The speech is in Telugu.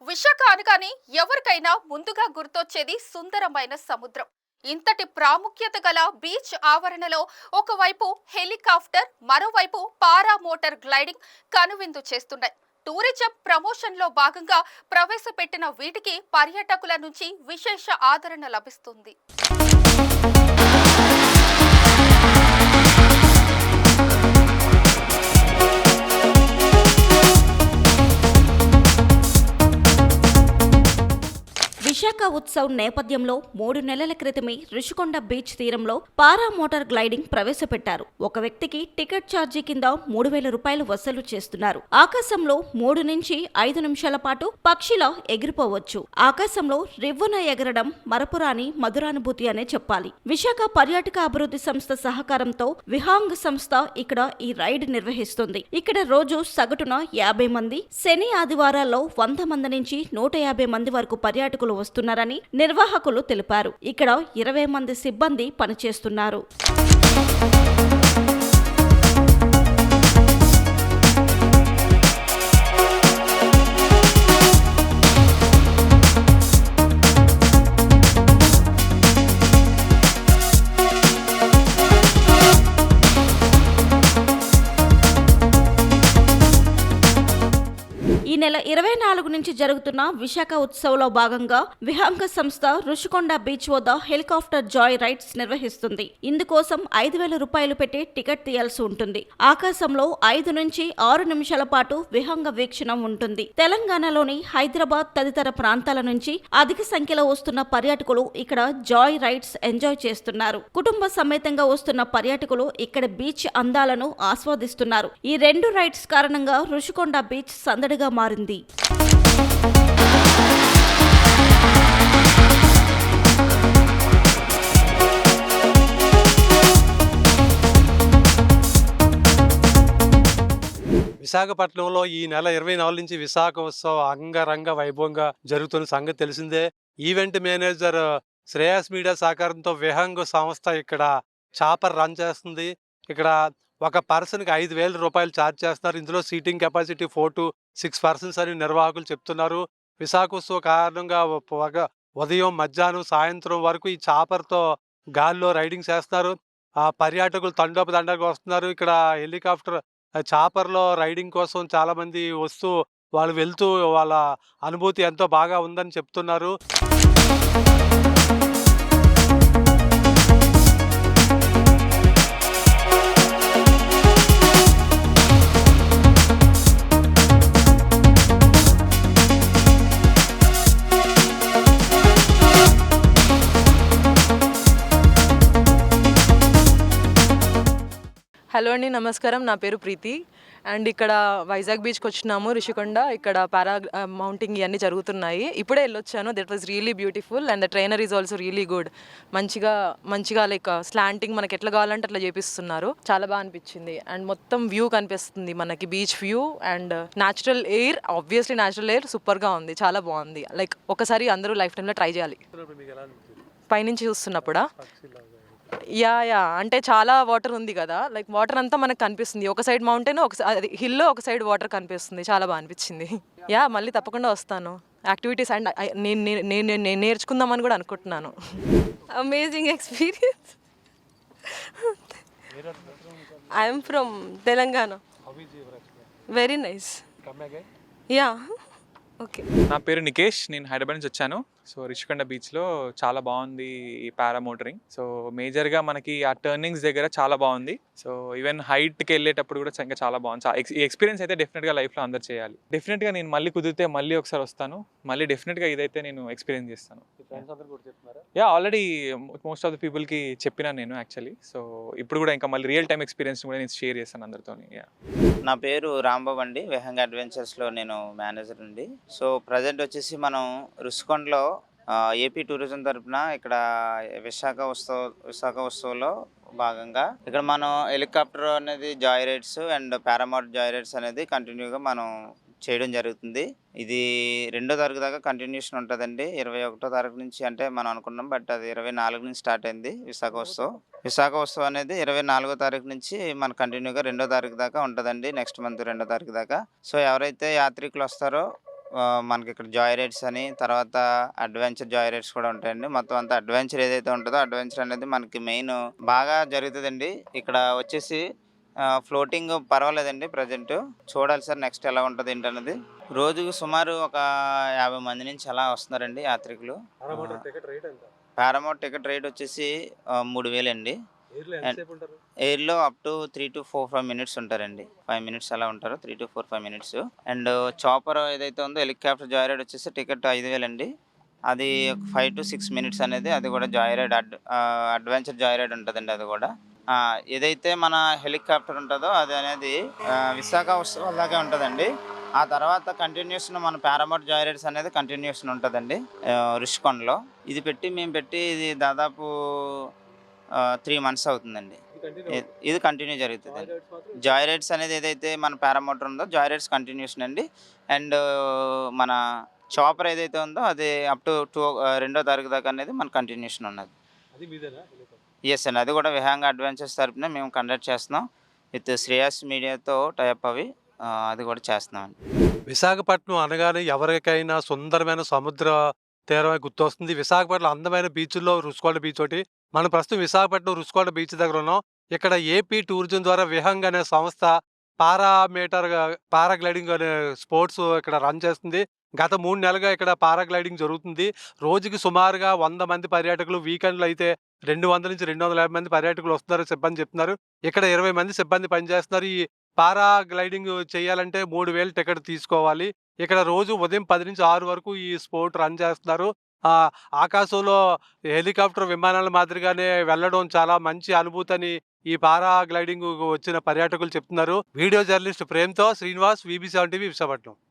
విశాఖ అనగానే ఎవరికైనా ముందుగా గుర్తొచ్చేది సుందరమైన సముద్రం. ఇంతటి ప్రాముఖ్యత గల బీచ్ ఆవరణలో ఒకవైపు హెలికాప్టర్, మరోవైపు పారా మోటార్ గ్లైడింగ్ కనువిందు చేస్తున్నాయి. టూరిజం ప్రమోషన్ లో భాగంగా ప్రవేశపెట్టిన వీటికి పర్యాటకుల నుంచి విశేష ఆదరణ లభిస్తుంది. విశాఖ ఉత్సవ్ నేపథ్యంలో 3 నెలల క్రితమే రుషికొండ బీచ్ తీరంలో పారా మోటార్ గ్లైడింగ్ ప్రవేశపెట్టారు. ఒక వ్యక్తికి టికెట్ ఛార్జీ కింద 3,000 రూపాయలు వసూలు చేస్తున్నారు. ఆకాశంలో 3 నుంచి 5 నిమిషాల పాటు పక్షిలా ఎగిరిపోవచ్చు. ఆకాశంలో రివ్వున ఎగరడం మరపురాని మధురానుభూతి అనే చెప్పాలి. విశాఖ పర్యాటక అభివృద్ధి సంస్థ సహకారంతో విహాంగ్ సంస్థ ఇక్కడ ఈ రైడ్ నిర్వహిస్తుంది. ఇక్కడ రోజు సగటున 50 మంది, శని ఆదివారాల్లో 100 మంది నుంచి 150 మంది వరకు పర్యాటకులు వస్తున్నారని నిర్వాహకులు తెలిపారు. ఇక్కడ 20 మంది సిబ్బంది పనిచేస్తున్నారు. ఈ నెల 24 నుంచి జరుగుతున్న విశాఖ ఉత్సవ్లో భాగంగా విహాంగ సంస్థ రుషికొండ బీచ్ వద్ద హెలికాప్టర్ జాయ్ రైడ్స్ నిర్వహిస్తుంది. ఇందుకోసం 5,000 రూపాయలు పెట్టి టికెట్ తీయాల్సి ఉంటుంది. ఆకాశంలో 5 నుంచి 6 నిమిషాల పాటు విహంగ వీక్షణం ఉంటుంది. తెలంగాణలోని హైదరాబాద్ తదితర ప్రాంతాల నుంచి అధిక సంఖ్యలో వస్తున్న పర్యాటకులు ఇక్కడ జాయ్ రైడ్స్ ఎంజాయ్ చేస్తున్నారు. కుటుంబ సమేతంగా వస్తున్న పర్యాటకులు ఇక్కడ బీచ్ అందాలను ఆస్వాదిస్తున్నారు. ఈ 2 రైడ్స్ కారణంగా రుషికొండ బీచ్ సందడిగా మారింది. విశాఖపట్నంలో ఈ నెల 24 నుంచి విశాఖ ఉత్సవం అంగరంగ వైభవంగా జరుగుతున్న సంగతి తెలిసిందే. ఈవెంట్ మేనేజర్ శ్రేయస్ మీడియా సహకారంతో విహంగ్ సంస్థ ఇక్కడ చాపర్ రన్ చేస్తుంది. ఇక్కడ ఒక పర్సన్కి 5,000 రూపాయలు ఛార్జ్ చేస్తున్నారు. ఇందులో సీటింగ్ కెపాసిటీ 4 to 6 పర్సన్స్ అని నిర్వాహకులు చెప్తున్నారు. విశాఖ ఉత్సవం కారణంగా ఉదయం, మధ్యాహ్నం, సాయంత్రం వరకు ఈ చాపర్తో గాల్లో రైడింగ్ చేస్తున్నారు. పర్యాటకులు తండోపతండాలుగా వస్తున్నారు. ఇక్కడ హెలికాప్టర్ చాపర్లో రైడింగ్ కోసం చాలా మంది వస్తూ వాళ్ళు వెళ్తూ వాళ్ళ అనుభూతి ఎంతో బాగా ఉందని చెప్తున్నారు. హలో అండి, నమస్కారం. నా పేరు ప్రీతి అండ్ ఇక్కడ వైజాగ్ బీచ్కి వచ్చినాము. రిషికొండ ఇక్కడ పారా మౌంటింగ్ ఇవన్నీ జరుగుతున్నాయి. ఇప్పుడే వెళ్ళొచ్చాను. That was really beautiful and the trainer is also really good. మంచిగా లైక్ స్లాంటింగ్ మనకి ఎట్లా కావాలంటే అట్లా చేపిస్తున్నారు. చాలా బాగా అనిపించింది అండ్ మొత్తం వ్యూ కనిపిస్తుంది మనకి, beach view and natural air. Obviously natural air సూపర్గా ఉంది, చాలా బాగుంది. లైక్ ఒకసారి అందరూ లైఫ్ టైంలో ట్రై చేయాలి. పైనుంచి చూస్తున్నప్పుడా యా అంటే చాలా వాటర్ ఉంది కదా, లైక్ వాటర్ అంతా మనకు కనిపిస్తుంది. ఒక సైడ్ మౌంటైన్, ఒక హిల్లో, ఒక సైడ్ వాటర్ కనిపిస్తుంది. చాలా బాగా అనిపించింది. మళ్ళీ తప్పకుండా వస్తాను. యాక్టివిటీస్ అండ్ నేను నేర్చుకుందామని కూడా అనుకుంటున్నాను. Amazing experience. I'm from Telangana. Very nice. Yeah okay. నా పేరు నికేష్, నేను హైదరాబాద్ నుంచి వచ్చాను. సో రిషికొండ బీచ్లో చాలా బాగుంది ఈ పారామోటరింగ్. సో మేజర్గా మనకి ఆ టర్నింగ్స్ దగ్గర చాలా బాగుంది. సో ఈవెన్ హైట్కి వెళ్ళేటప్పుడు కూడా ఇంకా చాలా బాగుంది. ఈ ఎక్స్పీరియన్స్ అయితే డెఫినెట్గా లైఫ్లో అందరు చేయాలి. డెఫినెట్గా నేను మళ్ళీ కుదిరితే మళ్ళీ ఒకసారి వస్తాను. మళ్ళీ డెఫినెట్గా ఇదైతే నేను ఎక్స్పీరియన్స్ చేస్తాను. ఆల్రెడీ మోస్ట్ ఆఫ్ ద పీపుల్కి చెప్పినాను నేను యాక్చువల్లీ. సో ఇప్పుడు కూడా ఇంకా మళ్ళీ రియల్ టైమ్ ఎక్స్పీరియన్స్ కూడా నేను షేర్ చేస్తాను అందరితో. నా పేరు రాంబాబు అండి. విహంగ్ అడ్వెంచర్స్లో నేను మేనేజర్ అండి. సో ప్రజెంట్ వచ్చేసి మనం రుషికొండలో ఏపీ టూరిజం తరఫున ఇక్కడ విశాఖ ఉత్సవంలో భాగంగా ఇక్కడ మనం హెలికాప్టర్ అనేది Joy rides and Paramount Joy rides అనేది కంటిన్యూగా మనం చేయడం జరుగుతుంది. ఇది 2వ తారీఖు దాకా కంటిన్యూషన్ ఉంటుందండి. 21వ తారీఖు నుంచి అంటే మనం అనుకున్నాం, బట్ అది 24 నుంచి స్టార్ట్ అయింది విశాఖ ఉత్సవం అనేది 24వ తారీఖు నుంచి మన కంటిన్యూగా 2వ తారీఖు దాకా ఉంటుందండి. నెక్స్ట్ మంత్ 2వ తారీఖు దాకా. సో ఎవరైతే యాత్రికులు వస్తారో మనకి ఇక్కడ జాయ్ రైడ్స్ అని, తర్వాత అడ్వెంచర్ జాయ్ రైడ్స్ కూడా ఉంటాయండి. మొత్తం అంతా అడ్వెంచర్ ఏదైతే ఉంటుందో అడ్వెంచర్ అనేది మనకి మెయిన్ బాగా జరుగుతుందండి. ఇక్కడ వచ్చేసి ఫ్లోటింగ్ పర్వాలేదండి ప్రజెంట్. చూడాలి సార్ నెక్స్ట్ ఎలా ఉంటుంది ఏంటన్నది. రోజుకు సుమారు ఒక 50 మంది నుంచి అలా వస్తున్నారండి యాత్రికులు. పారామౌంట్ టికెట్ రేట్ వచ్చేసి 3000 అండి. ఎయిర్లో అప్ టు 3 to 4-5 మినిట్స్ ఉంటారండి. 5 మినిట్స్ అలా ఉంటారు, 3 to 4-5 మినిట్స్. అండ్ చాపర్ ఏదైతే ఉందో హెలికాప్టర్ జాయ్ రైడ్ వచ్చేసి టికెట్ 5000 అండి. అది 5 to 6 మినిట్స్ అనేది, అది కూడా joy ride adventure joy ride ఉంటుందండి. అది కూడా ఏదైతే మన హెలికాప్టర్ ఉంటుందో అది అనేది విశాఖ ఉత్సవం లాగే ఉంటుందండి. ఆ తర్వాత కంటిన్యూషన్ మన పారామౌంట్ జాయ్ రైడ్స్ అనేది కంటిన్యూషన్ ఉంటుందండి రుషికొండలో. ఇది ఇది దాదాపు 3 మంత్స్ అవుతుందండి. ఇది కంటిన్యూ జరుగుతుంది. జాయ్ రైడ్స్ అనేది ఏదైతే మన పారామోటర్ ఉందో జాయ్ రైడ్స్ కంటిన్యూషన్ అండి. అండ్ మన చాపర్ ఏదైతే ఉందో అది అప్ టు 2వ తారీఖు దాకా అనేది మన కంటిన్యూషన్ ఉన్నది. ఎస్ అండి, అది కూడా విహంగ అడ్వెంచర్స్ తరపున మేము కండక్ట్ చేస్తున్నాం. విత్ శ్రేయస్ మీడియాతో టైప్ అవి అది కూడా చేస్తున్నాం. విశాఖపట్నం అనగానే ఎవరికైనా సుందరమైన సముద్ర తీరమే గుర్తొస్తుంది. విశాఖపట్నం అందమైన బీచ్ల్లో రుషికొండ బీచ్ ఒకటి. మనం ప్రస్తుతం విశాఖపట్నం రుషికొండ బీచ్ దగ్గర ఉన్నాం. ఇక్కడ ఏపీ టూరిజం ద్వారా విహంగ్ అనే సంస్థ పారాగ్లైడింగ్ అనే స్పోర్ట్స్ ఇక్కడ రన్ చేస్తుంది. గత 3 నెలలుగా ఇక్కడ పారాగ్లైడింగ్ జరుగుతుంది. రోజుకి సుమారుగా 100 మంది పర్యాటకులు, వీకెండ్లో అయితే 200 నుంచి 250 మంది పర్యాటకులు వస్తున్నారు సిబ్బంది చెప్తున్నారు. ఇక్కడ 20 మంది సిబ్బంది పనిచేస్తున్నారు. ఈ పారాగ్లైడింగ్ చేయాలంటే 3000 టికెట్ తీసుకోవాలి. ఇక్కడ రోజు ఉదయం 10 నుంచి 6 వరకు ఈ స్పోర్ట్ రన్ చేస్తున్నారు. ఆకాశంలో హెలికాప్టర్ విమానాల మాదిరిగానే వెళ్ళడం చాలా మంచి అనుభూతి అని ఈ పారాగ్లైడింగ్ వచ్చిన పర్యాటకులు చెప్తున్నారు. వీడియో జర్నలిస్ట్ ప్రేమ్తో శ్రీనివాస్, VB7 టీవీ, విశాఖపట్నం.